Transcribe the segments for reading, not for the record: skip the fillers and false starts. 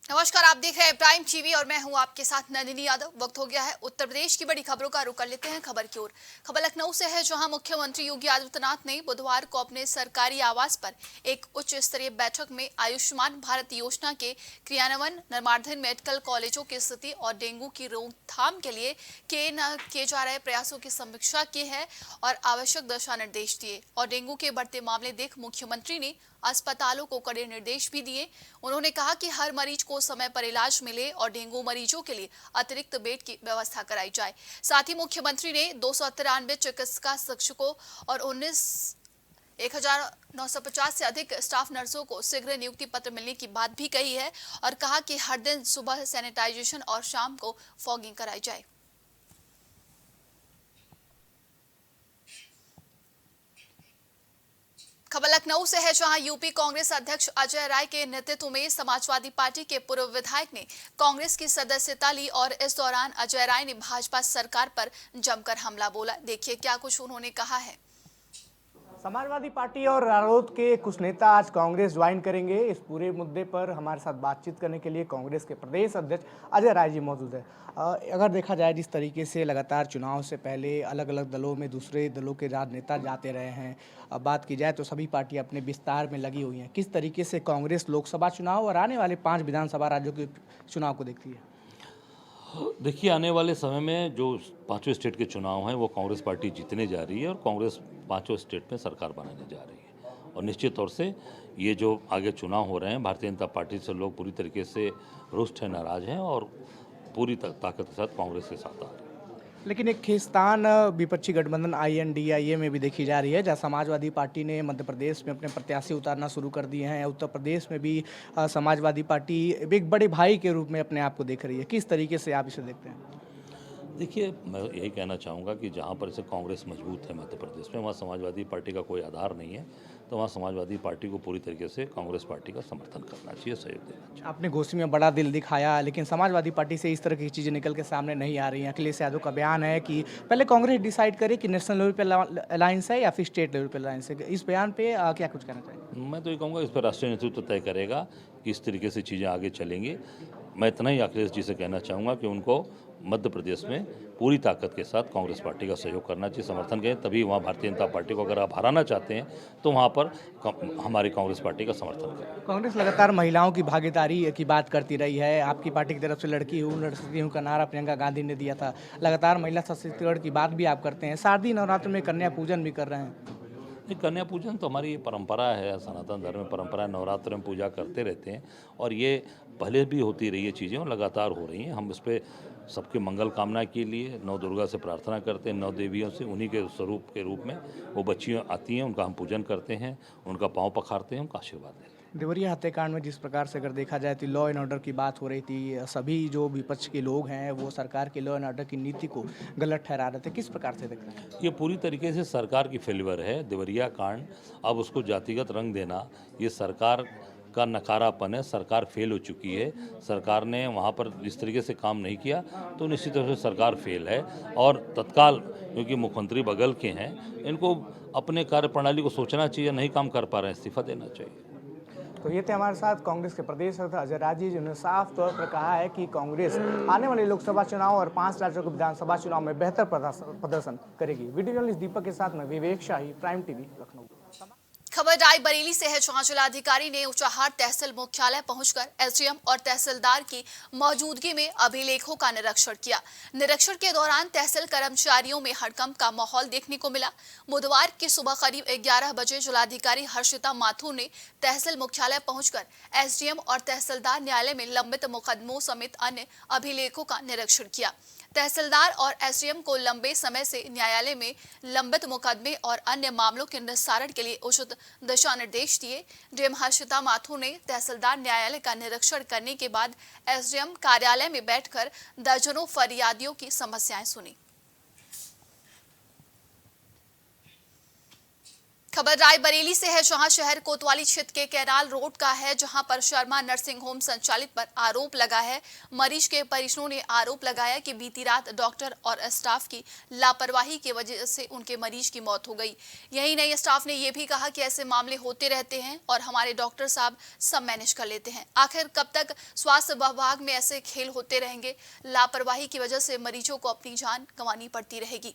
नमस्कार, आप देख रहे हैं प्राइम टीवी और मैं हूं आपके साथ नंदिनी यादव। वक्त हो गया है उत्तर प्रदेश की बड़ी खबरों का रुख कर लेते हैं खबर की ओर। खबर लखनऊ से है, जहां मुख्यमंत्री योगी आदित्यनाथ ने बुधवार को अपने सरकारी आवास पर एक उच्च स्तरीय बैठक में आयुष्मान भारत योजना के क्रियान्वयन, निर्माणाधीन मेडिकल कॉलेजों की स्थिति और डेंगू की रोकथाम के लिए किए जा रहे प्रयासों की समीक्षा की है और आवश्यक दिशा निर्देश दिए। और डेंगू के बढ़ते मामले देख मुख्यमंत्री ने अस्पतालों को कड़े निर्देश भी दिए। उन्होंने कहा कि हर मरीज को समय पर इलाज मिले और डेंगू मरीजों के लिए अतिरिक्त बेड की व्यवस्था कराई जाए। साथ ही मुख्यमंत्री ने 293 चिकित्सा शिक्षकों और 1950 से अधिक स्टाफ नर्सों को शीघ्र नियुक्ति पत्र मिलने की बात भी कही है और कहा कि हर दिन सुबह सैनिटाइजेशन और शाम को फॉगिंग कराई जाए। खबर लखनऊ से है, जहां यूपी कांग्रेस अध्यक्ष अजय राय के नेतृत्व में समाजवादी पार्टी के पूर्व विधायक ने कांग्रेस की सदस्यता ली और इस दौरान अजय राय ने भाजपा सरकार पर जमकर हमला बोला। देखिए क्या कुछ उन्होंने कहा है। समाजवादी पार्टी और रालोद के कुछ नेता आज कांग्रेस ज्वाइन करेंगे। इस पूरे मुद्दे पर हमारे साथ बातचीत करने के लिए कांग्रेस के प्रदेश अध्यक्ष अजय राय जी मौजूद है। अगर देखा जाए जिस तरीके से लगातार चुनाव से पहले अलग अलग दलों में दूसरे दलों के राजनेता जाते रहे हैं, अब बात की जाए तो सभी पार्टियां अपने विस्तार में लगी हुई हैं। किस तरीके से कांग्रेस लोकसभा चुनाव और आने वाले 5 विधानसभा राज्यों के चुनाव को देखती है? देखिए, आने वाले समय में जो पांचों स्टेट के चुनाव हैं वो कांग्रेस पार्टी जीतने जा रही है और कांग्रेस पांचों स्टेट में सरकार बनाने जा रही है। और निश्चित तौर से ये जो आगे चुनाव हो रहे हैं, भारतीय जनता पार्टी से लोग पूरी तरीके से रुष्ट हैं, नाराज हैं और पूरी ताकत के साथ कांग्रेस के साथ आ रहे हैं। लेकिन एक खींचतान विपक्षी गठबंधन INDIA में भी देखी जा रही है, जहां समाजवादी पार्टी ने मध्य प्रदेश में अपने प्रत्याशी उतारना शुरू कर दिए हैं। उत्तर प्रदेश में भी समाजवादी पार्टी एक बड़े भाई के रूप में अपने आप को देख रही है। किस तरीके से आप इसे देखते हैं? देखिए, मैं यही कहना चाहूँगा कि जहाँ पर से कांग्रेस मजबूत है मध्य प्रदेश में, वहाँ समाजवादी पार्टी का कोई आधार नहीं है, तो वहाँ समाजवादी पार्टी को पूरी तरीके से कांग्रेस पार्टी का समर्थन करना चाहिए, सहयोग देना चाहिए। आपने घोषी में बड़ा दिल दिखाया, लेकिन समाजवादी पार्टी से इस तरह की चीज़ें निकल के सामने नहीं आ रही हैं। अखिलेश यादव का बयान है कि पहले कांग्रेस डिसाइड करे कि नेशनल लेवल पे अलायंस है या फिर स्टेट लेवल पे अलायंस है। इस बयान पे क्या कुछ कहना चाहिए? मैं तो ये कहूँगा इस पर राष्ट्रीय नेतृत्व तय करेगा कि इस तरीके से चीज़ें आगे चलेंगी। मैं इतना ही अखिलेश जी से कहना चाहूँगा कि उनको मध्य प्रदेश में पूरी ताकत के साथ कांग्रेस पार्टी का सहयोग करना चाहिए, समर्थन करें, तभी वहाँ भारतीय जनता पार्टी को अगर आप हराना चाहते हैं तो वहाँ पर हमारी कांग्रेस पार्टी का समर्थन करें। कांग्रेस लगातार महिलाओं की भागीदारी की बात करती रही है। आपकी पार्टी की तरफ से लड़की हूँ लड़ सकती हूँ का नारा प्रियंका गांधी ने दिया था। लगातार महिला सशक्तिकरण की बात भी आप करते हैं। शारदीय नवरात्र में कन्या पूजन भी कर रहे हैं। ये कन्या पूजन तो हमारी परंपरा है, सनातन धर्म में परंपरा है, नवरात्र में पूजा करते रहते हैं और ये पहले भी होती रही है चीज़ें और लगातार हो रही हैं। हम इस पर सबके मंगल कामना के लिए नौ दुर्गा से प्रार्थना करते हैं, नौ देवियों से, उन्हीं के स्वरूप के रूप में वो बच्चियाँ आती हैं, उनका हम पूजन करते हैं, उनका पाँव पखारते हैं, उनका आशीर्वाद लेते हैं। देवरिया हत्याकांड में जिस प्रकार से अगर देखा जाए तो लॉ एंड ऑर्डर की बात हो रही थी, सभी जो विपक्ष के लोग हैं वो सरकार की लॉ एंड ऑर्डर की नीति को गलत ठहरा रहे थे। किस प्रकार से देख रहे हैं? ये पूरी तरीके से सरकार की फेलिवर है। देवरिया कांड, अब उसको जातिगत रंग देना, ये सरकार का नकारापन है। सरकार फेल हो चुकी है। सरकार ने वहाँ पर जिस तरीके से काम नहीं किया तो निश्चित रूप से सरकार फेल है और तत्काल, क्योंकि मुख्यमंत्री बगल के हैं, इनको अपने कार्यप्रणाली को सोचना चाहिए, नहीं काम कर पा रहे हैं, इस्तीफा देना चाहिए। तो ये थे हमारे साथ कांग्रेस के प्रदेश अध्यक्ष अजय राय जी, जिन्होंने साफ तौर पर कहा है कि कांग्रेस आने वाले लोकसभा चुनाव और 5 राज्यों के विधानसभा चुनाव में बेहतर प्रदर्शन करेगी। वीडियो जर्नलिस्ट दीपक के साथ में विवेक शाही, प्राइम टीवी, लखनऊ। खबर रायबरेली से है, जहां जिलाधिकारी ने ऊंचाहार तहसील मुख्यालय पहुंचकर SDM और तहसीलदार की मौजूदगी में अभिलेखों का निरीक्षण किया। निरीक्षण के दौरान तहसील कर्मचारियों में हड़कंप का माहौल देखने को मिला। बुधवार की सुबह करीब 11 बजे जिलाधिकारी हर्षिता माथुर ने तहसील मुख्यालय पहुंचकर SDM और तहसीलदार न्यायालय में लंबित मुकदमों समेत अन्य अभिलेखों का निरीक्षण किया। तहसीलदार और SDM को लंबे समय से न्यायालय में लंबित मुकदमे और अन्य मामलों के निस्तारण के लिए उचित दिशा निर्देश दिए। डीएम हर्षिता माथुर ने तहसीलदार न्यायालय का निरीक्षण करने के बाद SDM कार्यालय में बैठकर दर्जनों फरियादियों की समस्याएं सुनी। खबर रायबरेली से है, जहां शहर कोतवाली क्षेत्र के कैनाल रोड का है, जहां पर शर्मा नर्सिंग होम संचालित पर आरोप लगा है। मरीज के परिजनों ने आरोप लगाया कि बीती रात डॉक्टर और स्टाफ की लापरवाही की वजह से उनके मरीज की मौत हो गई। यही नहीं, स्टाफ ने यह भी कहा कि ऐसे मामले होते रहते हैं और हमारे डॉक्टर साहब सब मैनेज कर लेते हैं। आखिर कब तक स्वास्थ्य विभाग में ऐसे खेल होते रहेंगे? लापरवाही की वजह से मरीजों को अपनी जान गंवानी पड़ती रहेगी।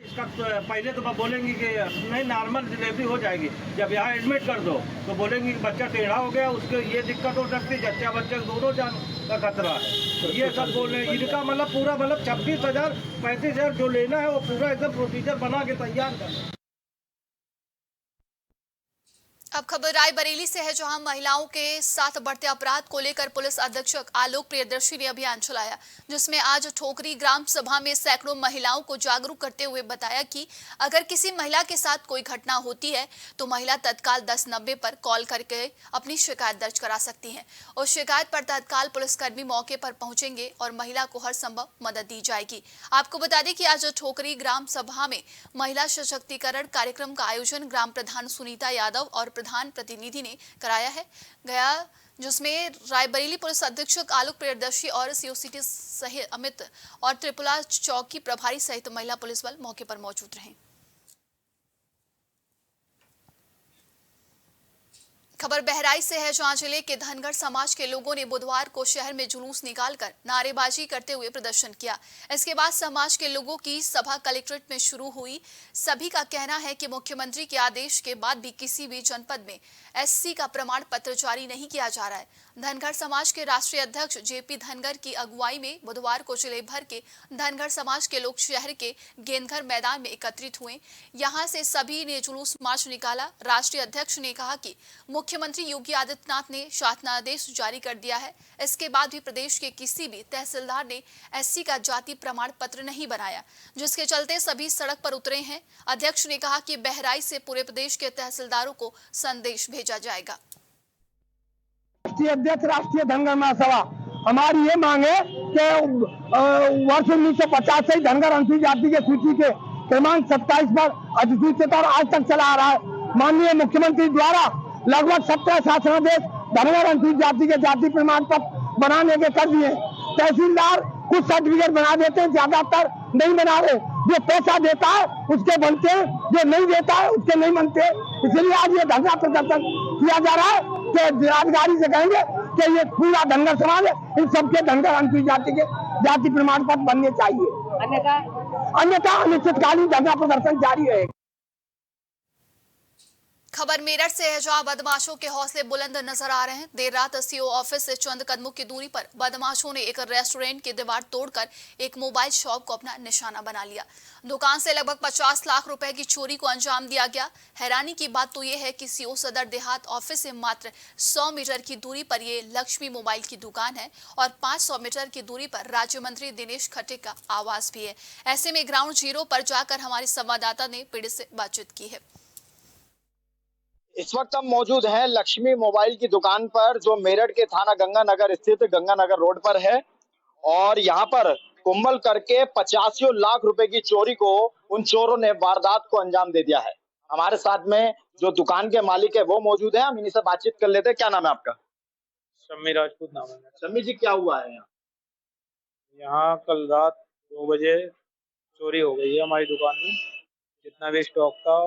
इसका पहले तो बोलेंगे कि नहीं नॉर्मल डिलीवरी हो जाएगी, जब यहाँ एडमिट कर दो तो बोलेंगे कि बच्चा टेढ़ा हो गया, उसके ये दिक्कत हो सकती है, जच्चा बच्चे दोनों जान का खतरा है। ये सब बोल रहे हैं। इनका मतलब पूरा 26,000 35,000 जो लेना है वो पूरा एकदम प्रोसीजर बना के तैयार करना। अब खबर रायबरेली से है, जहां महिलाओं के साथ बढ़ते अपराध को लेकर पुलिस अधीक्षक आलोक प्रियदर्शी ने अभियान चलाया, जिसमें आज ठोकरी ग्राम सभा में सैकड़ों महिलाओं को जागरूक करते हुए बताया कि अगर किसी महिला के साथ कोई घटना होती है तो महिला तत्काल 1090 पर कॉल करके अपनी शिकायत दर्ज करा सकती हैं। उस शिकायत पर तत्काल पुलिसकर्मी मौके पर पहुंचेंगे और महिला को हर संभव मदद दी जाएगी। आपको बता दें कि आज ठोकरी ग्राम सभा में महिला सशक्तिकरण कार्यक्रम का आयोजन ग्राम प्रधान सुनीता यादव और प्रधान प्रतिनिधि ने कराया है गया, जिसमें रायबरेली पुलिस अधीक्षक आलोक प्रियदर्शी और सीओसीटी सहित अमित और त्रिपुरा चौकी प्रभारी सहित महिला पुलिस बल मौके पर मौजूद रहे। खबर बहराइच से है, जहां जिले के धनगर समाज के लोगों ने बुधवार को शहर में जुलूस निकालकर नारेबाजी करते हुए प्रदर्शन किया। इसके बाद समाज के लोगों की सभा कलेक्ट्रेट में शुरू हुई। सभी का कहना है कि मुख्यमंत्री के आदेश के बाद भी किसी भी जनपद में एससी का प्रमाण पत्र जारी नहीं किया जा रहा है। धनगर समाज के राष्ट्रीय अध्यक्ष जेपी धनगर की अगुवाई में बुधवार को जिले भर के धनगर समाज के लोग शहर के गेंदघर मैदान में एकत्रित हुए। यहां से सभी ने जुलूस मार्च निकाला। राष्ट्रीय अध्यक्ष ने कहा कि मुख्यमंत्री योगी आदित्यनाथ ने शासनादेश जारी कर दिया है। इसके बाद भी प्रदेश के किसी भी तहसीलदार ने एससी का जाति प्रमाण पत्र नहीं बनाया, जिसके चलते सभी सड़क पर उतरे हैं। अध्यक्ष ने कहा कि बहराइच से पूरे प्रदेश के तहसीलदारों को संदेश भेजा जाएगा। राष्ट्रीय अध्यक्ष राष्ट्रीय धनगर महासभा, हमारी ये मांग है कि वर्ष 1950 से ही धनगर अनुसूचित जाति के सूची के क्रमांक 27 पर अधिसूचित और आज तक चला आ रहा है। माननीय मुख्यमंत्री द्वारा लगभग 17 शासनादेश धनगर अनुसूचित जाति के जाति प्रमाण पत्र बनाने के कर दिए। तहसीलदार कुछ सर्टिफिकेट बना देते हैं, ज्यादातर नहीं बना रहे। जो पैसा देता है उसके बनते हैं, जो नहीं देता है उसके नहीं बनते। इसलिए आज ये धरना प्रदर्शन किया जा रहा है कि जिलाधिकारी से कहेंगे कि ये पूरा धनगर समाज है, इन सबके धनगर अनुसूचित जाति के जाति प्रमाण पत्र बनने चाहिए, अन्यथा अनिश्चितकालीन धरना प्रदर्शन जारी रहेगा। खबर मेरठ से है, जहां बदमाशों के हौसले बुलंद नजर आ रहे हैं। देर रात सीओ ऑफिस से चंद कदमों की दूरी पर बदमाशों ने एक रेस्टोरेंट की दीवार तोड़कर एक मोबाइल शॉप को अपना निशाना बना लिया। दुकान से लगभग 50 लाख रुपए की चोरी को अंजाम दिया गया। हैरानी की बात तो यह है कि सीओ सदर देहात ऑफिस से मात्र 100 मीटर की दूरी पर ये लक्ष्मी मोबाइल की दुकान है और 500 मीटर की दूरी पर राज्य मंत्री दिनेश खट्टे का आवास भी है। ऐसे में ग्राउंड जीरो पर जाकर हमारे संवाददाता ने पीड़ित से बातचीत की है। इस वक्त हम मौजूद हैं लक्ष्मी मोबाइल की दुकान पर, जो मेरठ के थाना गंगानगर स्थित गंगानगर रोड पर है। और यहाँ पर कुम्भल करके 85 लाख रुपए की चोरी को उन चोरों ने वारदात को अंजाम दे दिया है। हमारे साथ में जो दुकान के मालिक है वो मौजूद है, हम इन्हीं से बातचीत कर लेते हैं। क्या नाम है आपका? शम्मी राजपूत नाम है। शम्मी जी, क्या हुआ है यहाँ? यहाँ कल रात 2 बजे चोरी हो गई है हमारी दुकान में। जितना भी स्टॉक था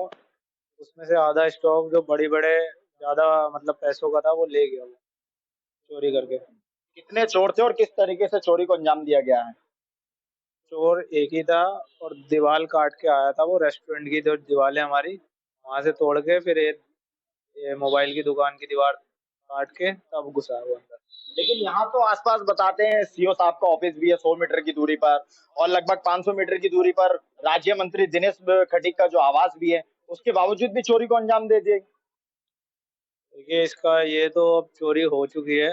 उसमें से आधा स्टॉक जो बड़े ज्यादा मतलब पैसों का था वो ले गया, वो चोरी करके। कितने चोर थे और किस तरीके से चोरी को अंजाम दिया गया है? चोर एक ही था और दीवार काट के आया था। वो रेस्टोरेंट की जो दीवार है हमारी, वहां से तोड़ के फिर ये मोबाइल की दुकान की दीवार काट के तब घुसा वो अंदर। लेकिन यहाँ तो आसपास बताते हैं सीओ साहब का ऑफिस भी है 100 मीटर की दूरी पर, और लगभग 500 मीटर की दूरी पर राज्य मंत्री दिनेश खटीक का जो आवास भी है, उसके बावजूद भी चोरी को अंजाम दे दिए। देखिए, इसका ये तो अब चोरी हो चुकी है।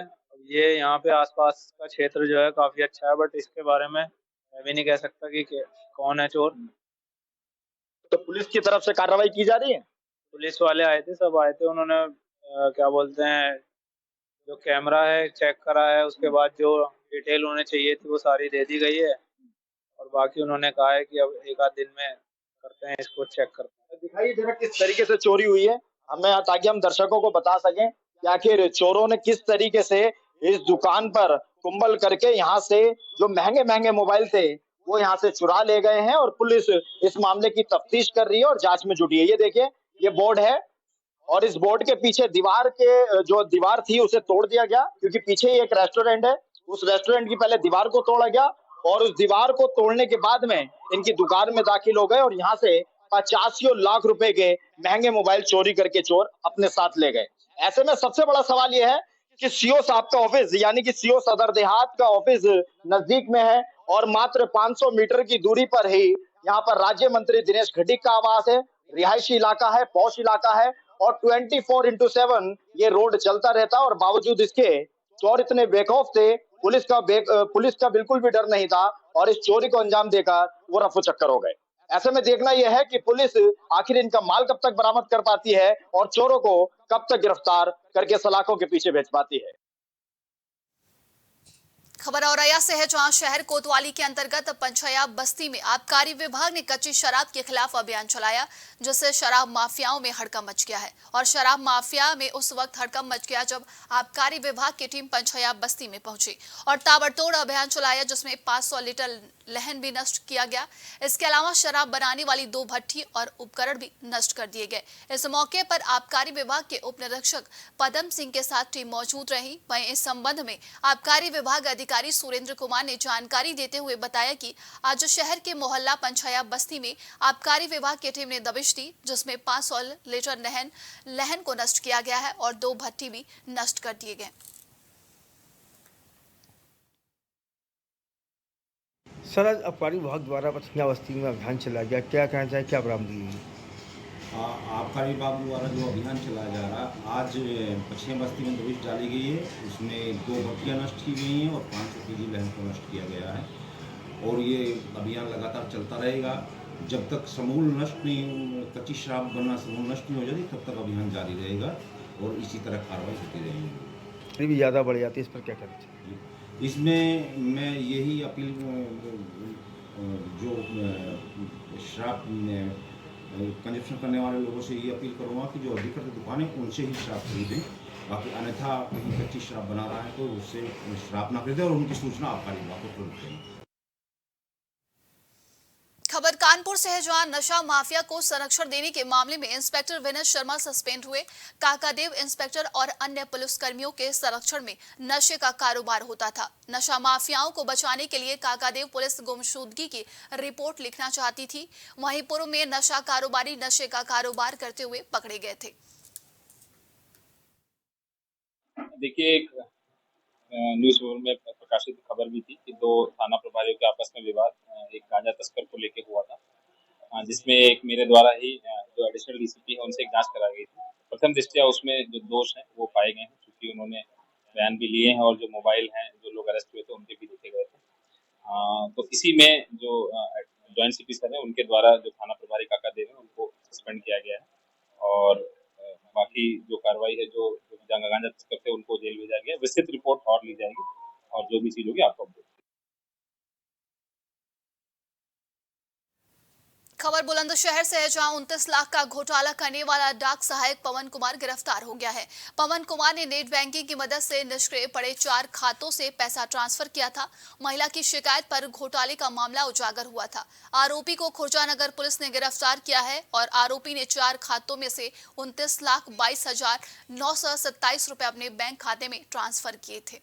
ये यहाँ पे आसपास का क्षेत्र जो है काफी अच्छा है, बट इसके बारे में मैं भी नहीं कह सकता कि कौन है चोर। तो पुलिस की तरफ से कार्रवाई की जा रही है? पुलिस वाले आए थे, सब आए थे। उन्होंने क्या बोलते हैं, जो कैमरा है चेक करा है, उसके बाद जो डिटेल उन्हें चाहिए थी वो सारी दे दी गई है। और बाकी उन्होंने कहा है कि अब एक आध दिन में करते हैं, इसको चेक करते हैं। दिखाइए जरा किस तरीके से चोरी हुई है हमें, ताकि हम दर्शकों को बता सकें कि आखिर चोरों ने किस तरीके से इस दुकान पर कुंभल करके यहाँ से जो महंगे महंगे मोबाइल थे वो यहाँ से चुरा ले गए हैं, और पुलिस इस मामले की तफ्तीश कर रही है और जांच में जुटी है। ये देखिए, ये बोर्ड है और इस बोर्ड के पीछे दीवार के जो दीवार थी उसे तोड़ दिया गया, क्योंकि पीछे ही एक रेस्टोरेंट है। उस रेस्टोरेंट की पहले दीवार को तोड़ा गया और उस दीवार को तोड़ने के बाद में इनकी दुकान में दाखिल हो गए और यहाँ से 85 लाख रुपए के महंगे मोबाइल चोरी करके चोर अपने साथ ले गए। ऐसे में सबसे बड़ा सवाल यह है कि सीओ साहब का ऑफिस, यानी कि सीओ सदर देहात का ऑफिस नजदीक में है और मात्र 500 मीटर की दूरी पर ही यहाँ पर राज्य मंत्री दिनेश खटीक का आवास है। रिहायशी इलाका है, पौष इलाका है और 24/7 ये रोड चलता रहता, और बावजूद इसके चोर इतने बेखौफ थे, पुलिस का बिल्कुल भी डर नहीं था और इस चोरी को अंजाम देकर वो रफू चक्कर हो गए। ऐसे में देखना यह है कि पुलिस आखिर इनका माल कब तक बरामद कर पाती है और चोरों को कब तक गिरफ्तार करके सलाखों के पीछे भेज पाती है। खबर औरैया से है, जहां शहर कोतवाली के अंतर्गत पंचायत बस्ती में आबकारी विभाग ने कच्ची शराब के खिलाफ अभियान चलाया, जिससे शराब माफियाओं में हड़कंप मच गया है। और शराब माफिया में उस वक्त हड़कंप मच गया जब आबकारी विभाग की टीम पंचायत बस्ती में पहुंची और ताबड़तोड़ अभियान चलाया, जिसमें 500 लीटर लहन भी नष्ट किया गया। इसके अलावा शराब बनाने वाली 2 भट्ठी और उपकरण भी नष्ट कर दिए गए। इस मौके पर आबकारी विभाग के उप निरीक्षक पदम सिंह के साथ टीम मौजूद रही। वहीं इस संबंध में आबकारी विभाग अधिकारी सुरेंद्र कुमार ने जानकारी देते हुए बताया कि आज शहर के मोहल्ला पंचायत बस्ती में आबकारी विभाग की टीम ने दबिश दी, जिसमें 500 लीटर लहन को नष्ट किया गया है और 2 भट्ठी भी नष्ट कर दिए गए। सर, आज आबकारी विभाग द्वारा पछिया बस्ती में अभियान चलाया गया, क्या कहना चाहिए, क्या बरामदगी हुई? आबकारी विभाग द्वारा जो अभियान चलाया जा रहा है, आज पछिया बस्ती में दबिश डाली गई है। उसमें 2 भट्टियाँ नष्ट की गई हैं और 500 केजी लहन को नष्ट किया गया है। और ये अभियान लगातार चलता रहेगा जब तक समूल नष्ट नहीं, कच्ची शराब बनना समूल नष्ट नहीं हो जाती, तब तक अभियान जारी रहेगा और इसी तरह कार्रवाई होती रहेगी। अभी भी ज़्यादा बढ़ जाती है, इस पर क्या कहना चाहिए? इसमें मैं यही अपील, जो शराब कंजप्शन करने वाले लोगों से ये अपील करूँगा कि जो अधिकृत दुकानें उनसे ही शराब खरीदें, बाकी अन्यथा कहीं कच्ची शराब बना रहा है तो उससे शराब ना खरीदें और उनकी सूचना आबकारी विभाग को तुरंत दें। खबर कानपुर से है, जहां नशा माफिया को संरक्षण देने के मामले में इंस्पेक्टर विनय शर्मा सस्पेंड हुए। काकादेव इंस्पेक्टर और अन्य पुलिसकर्मियों के संरक्षण में नशे का कारोबार होता था। नशा माफियाओं को बचाने के लिए काकादेव पुलिस गुमशुदगी की रिपोर्ट लिखना चाहती थी। वहीं पूर्व में नशा कारोबारी नशे का कारोबार करते हुए पकड़े गए थे। देखिए, एक न्यूज पेपर में प्रकाशित खबर भी थी कि 2 थाना प्रभारियों के आपस में विवाद एक गांजा तस्कर को लेकर हुआ था, जिसमें एक मेरे द्वारा ही जो एडिशनल डीसीपी है उनसे एक जांच कराई गई थी। प्रथम दृष्टया उसमें जो दोष हैं वो पाए गए हैं, क्योंकि उन्होंने बयान भी लिए हैं और जो मोबाइल हैं जो लोग अरेस्ट हुए थे उनके भी देखे गए थे। तो इसी में जो जॉइंट सीपी सर है उनके द्वारा जो थाना प्रभारी काकादेव है उनको सस्पेंड किया गया है और बाकी जो कार्रवाई है, जो गांजा तस्कर थे उनको जेल भेजा गया। विस्तृत रिपोर्ट और ली जाएगी और जो भी चीज होगी आपको अपडेट। खबर बुलंदशहर से है, जहां 29 लाख का घोटाला करने वाला डाक सहायक पवन कुमार गिरफ्तार हो गया है। पवन कुमार ने नेट बैंकिंग की मदद से निष्क्रिय पड़े 4 खातों से पैसा ट्रांसफर किया था। महिला की शिकायत पर घोटाले का मामला उजागर हुआ था। आरोपी को खुर्जानगर पुलिस ने गिरफ्तार किया है और आरोपी ने 4 खातों में से 29,22,927 रुपए अपने बैंक खाते में ट्रांसफर किए थे।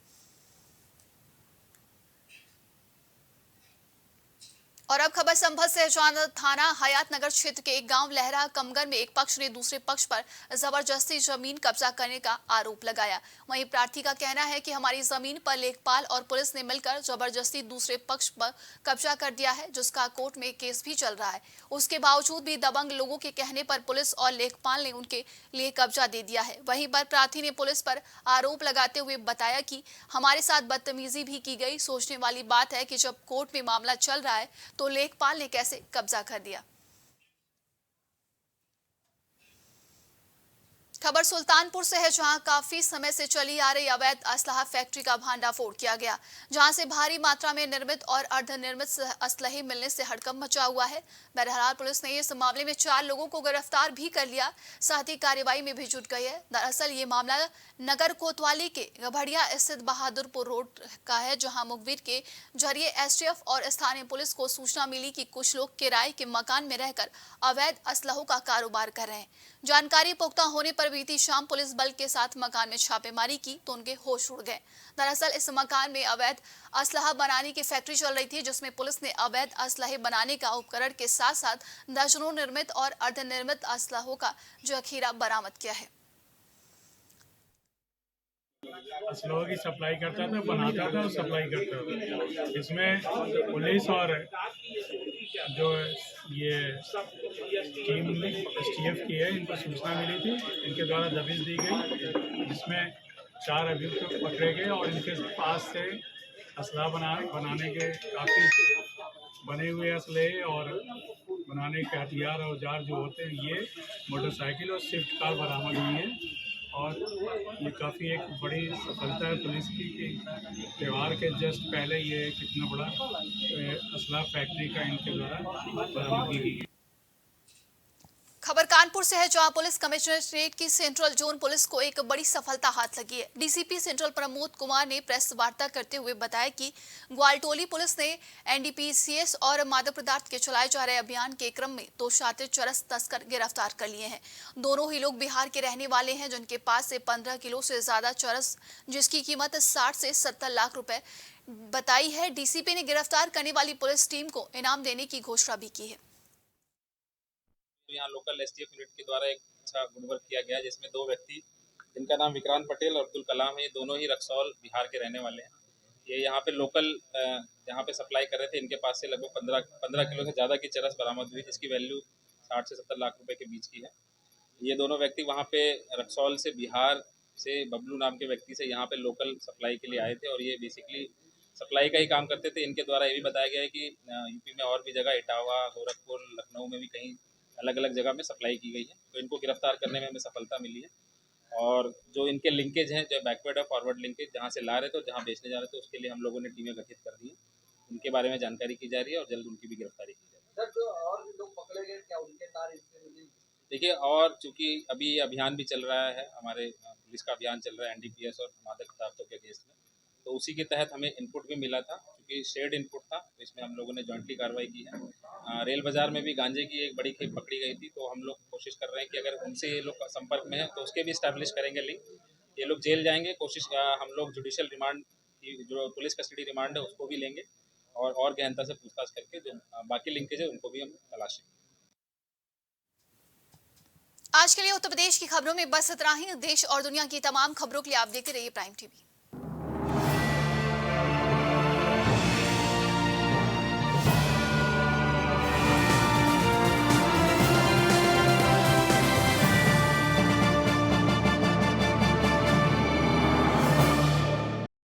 और अब खबर संभल से, जहां थाना हयात नगर क्षेत्र के एक गांव लहरा कमगर में एक पक्ष ने दूसरे पक्ष पर जबरदस्ती जमीन कब्जा करने का आरोप लगाया। वहीं प्रार्थी का कहना है कि हमारी जमीन पर लेखपाल और पुलिस ने मिलकर जबरदस्ती दूसरे पक्ष पर कब्जा कर दिया है, जिसका कोर्ट में केस भी चल रहा है। उसके बावजूद भी दबंग लोगों के कहने पर पुलिस और लेखपाल ने उनके लिए कब्जा दे दिया है। वहीं पर प्रार्थी ने पुलिस पर आरोप लगाते हुए बताया कि हमारे साथ बदतमीजी भी की गई। सोचने वाली बात है कि जब कोर्ट में मामला चल रहा है तो लेखपाल ने कैसे कब्जा कर दिया। खबर सुल्तानपुर से है, जहां काफी समय से चली आ रही अवैध असलहा फैक्ट्री का भांडाफोड़ किया गया, जहां से भारी मात्रा में निर्मित और अर्धनिर्मित असलहे मिलने से हड़कंप मचा हुआ है। बहरहाल पुलिस ने इस मामले में 4 लोगों को गिरफ्तार भी कर लिया, साथ ही कार्रवाई में भी जुट गई है। दरअसल ये मामला नगर कोतवाली के गभड़िया स्थित बहादुरपुर रोड का है, जहां मुखबिर के जरिए एसटीएफ और स्थानीय पुलिस को सूचना मिली कि कुछ लोग किराए के मकान में रहकर अवैध असलहों का कारोबार कर रहे हैं। जानकारी पुख्ता होने पर बीती शाम पुलिस बल के साथ मकान में छापेमारी की तो उनके होश उड़ गए। दरअसल इस मकान में अवैध असलहा बनाने की फैक्ट्री चल रही थी, जिसमें पुलिस ने अवैध असलहे बनाने का उपकरण के साथ साथ दर्जनों निर्मित और अर्धनिर्मित असलहों का जखीरा बरामद किया है। असलहों की सप्लाई करता था, बनाता था और सप्लाई करता था। इसमें पुलिस और जो ये टीम एसटीएफ की है, इनको सूचना मिली थी, इनके द्वारा दबिश दी गई, जिसमें 4 अभियुक्त पकड़े गए और इनके पास से असला बनाने के काफ़ी बने हुए असले और बनाने के हथियार और औजार जो होते हैं, ये मोटरसाइकिल और स्विफ्ट कार बरामद हुई है। और ये काफ़ी एक बड़ी सफलता है पुलिस की कि त्यौहार के जस्ट पहले ये कितना बड़ा असला फैक्ट्री का इनके द्वारा बरामदगी की गई। खबर कानपुर से है, जहां पुलिस कमिश्नरेट की सेंट्रल जोन पुलिस को एक बड़ी सफलता हाथ लगी है। डीसीपी सेंट्रल प्रमोद कुमार ने प्रेस वार्ता करते हुए बताया कि ग्वालटोली पुलिस ने एनडीपीसीएस और मादक पदार्थ के चलाए जा रहे अभियान के क्रम में 2 शातिर चरस तस्कर गिरफ्तार कर लिए हैं। दोनों ही लोग बिहार के रहने वाले हैं, जिनके पास से 15 किलो से ज्यादा चरस, जिसकी कीमत 60 से 70 लाख रुपए बताई है। डीसीपी ने गिरफ्तार करने वाली पुलिस टीम को इनाम देने की घोषणा भी की है। यहाँ लोकल एसटीएफ यूनिट के द्वारा एक अच्छा गुडवर्क किया गया, जिसमें 2 व्यक्ति जिनका नाम विक्रांत पटेल और अब्दुल कलाम है, दोनों ही रक्सौल बिहार के रहने वाले हैं। ये यहाँ पे लोकल यहाँ पे सप्लाई कर रहे थे। इनके पास से लगभग 15 किलो से ज़्यादा की चरस बरामद हुई, जिसकी वैल्यू 60 से 70 लाख रुपए के बीच की है। ये दोनों व्यक्ति वहाँ पे रक्सौल से बिहार से बबलू नाम के व्यक्ति से यहाँ पे लोकल सप्लाई के लिए आए थे और ये बेसिकली सप्लाई का ही काम करते थे। इनके द्वारा ये भी बताया गया है कि यूपी में और भी जगह, इटावा, गोरखपुर, लखनऊ में भी कहीं अलग अलग जगह में सप्लाई की गई है। तो इनको गिरफ्तार करने में हमें सफलता मिली है और जो इनके लिंकेज हैं, जो बैकवर्ड और फॉरवर्ड लिंकेज, जहाँ से ला रहे थे और जहाँ बेचने जा रहे थे, उसके लिए हम लोगों ने टीमें गठित कर दी है। उनके बारे में जानकारी की जा रही है और जल्द उनकी भी गिरफ्तारी की जाएगी। सर, जो और भी लोग पकड़े गए, क्या उनके तार इससे मिली? देखिए, और चूँकि अभी अभियान भी चल रहा है, हमारे पुलिस का अभियान चल रहा है एनडीपीएस और मादक पदार्थों के अगेंस्ट में, तो उसी के तहत हमें इनपुट भी मिला था, क्योंकि शेयर्ड इनपुट था, तो इसमें हम लोगों ने जॉइंटली कार्रवाई की है। रेल बाज़ार में भी गांजे की एक बड़ी खेप पकड़ी गई थी, तो हम लोग कोशिश कर रहे हैं कि अगर उनसे ये लोग संपर्क में हैं तो उसके भी इस्टेब्लिश करेंगे लिंक। ये लोग जेल जाएंगे, कोशिश हम लोग जुडिशियल रिमांड की जो पुलिस कस्टडी रिमांड है उसको भी लेंगे और गहनता से पूछताछ करके जो बाकी लिंकेज है उनको भी हम तलाशेंगे। आज के लिए उत्तर प्रदेश की खबरों में बस इतना ही। देश और दुनिया की तमाम खबरों के लिए आप देखते रहिए प्राइम टीवी।